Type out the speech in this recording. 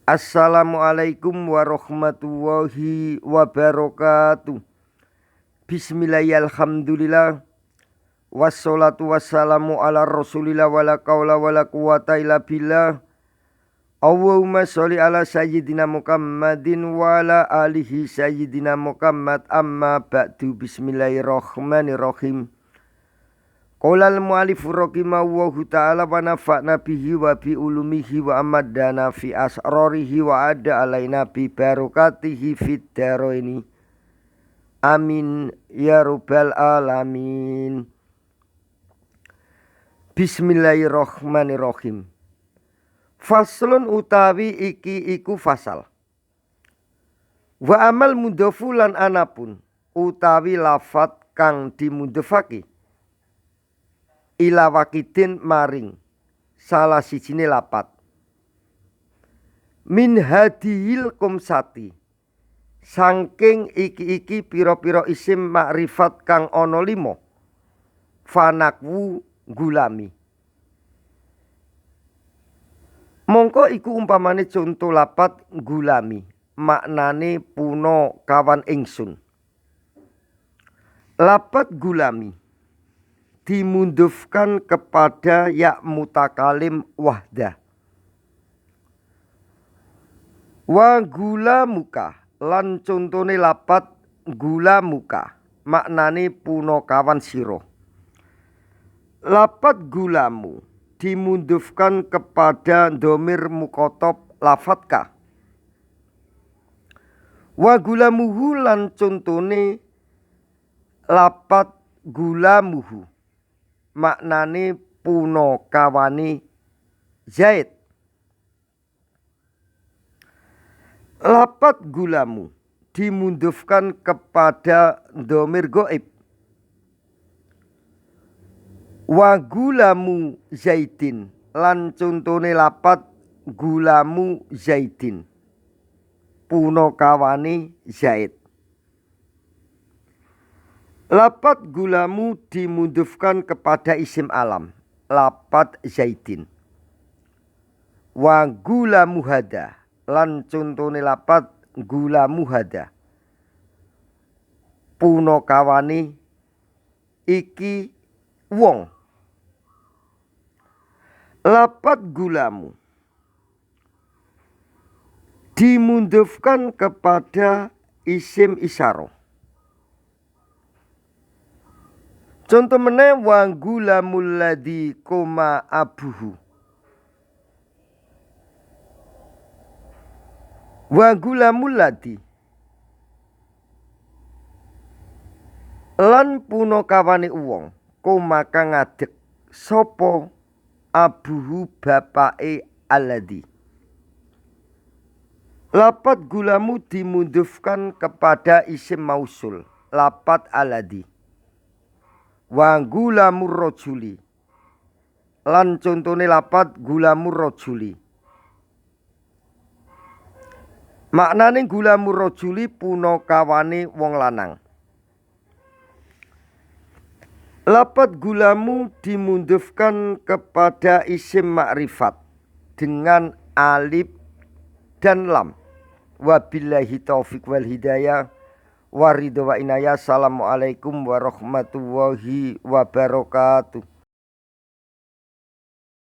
Assalamualaikum warahmatullahi wabarakatuh. Bismillahirrahmanirrahim. Alhamdulillah. Wassalatu wassalamu ala rasulillah wala qawla wala quwata illa billah. Allahumma sholli ala sayyidina Muhammadin wa ala alihi sayyidina Muhammad. Amma ba'du. Bismillahirrahmanirrahim. Qolal mu'alifu rahimahullahu ta'ala wa nafa'na bihi wa bi ulumihi wa amadana fi asrarihi wa ada alaina bi barakatihi fid daraini. Amin ya rabbal alamin. Bismillahirrahmanirrahim. Faslun utawi iki iku fasal. Wa amal mudhofu lan anapun utawi lafat kang dimudhofake ila wakidin maring salah sijine lapat min hadihil kumsati saking iki pira-pira isim makrifat kang ana 5 fanakwu gulami mongko iku umpamane conto lapat gulami maknane puno kawan ingsun. Lapat gulami dimundufkan kepada ya mutakalim wahdah. Wa gula muka lan contone lapat gula muka maknane puno kawan siro. Lapat gulamu dimundufkan kepada domir mukotob lafatka. Wa gulamuhu lan contone lapat gulamuhu maknane puno kawane Zaid. Lapat gulamu dimundufkan kepada dhamir ghaib. Wa gulamu Zaidin lan contone lapat gulamu Zaidin puno kawane Zaid. Lapat gulamu dimundufkan kepada isim alam. Lapat Zaidin. Wa gulamu hada lan contone lapat gulamu hada puno kawane iki wong. Lapat gulamu dimundufkan kepada isim isyarah. Contoh meneh wa gulamul ladzi koma abuhu. Wa gulamul ladzi lan puno kawane wong koma kang ngadeg sapa abuhu bapake alladzi. Lapat gulamu dimundufkan kepada isim mausul. Lapat alladzi. Wa gulamur rajuli lan contone lapat gulamur rajuli maknane gulamur rajuli puno kawane wong lanang. Lapat gulamu dimundufkan kepada isim makrifat dengan alif dan lam. Wabillahi taufiq wal hidayah. Waridho wa inayah. Assalamualaikum warahmatullahi wabarakatuh.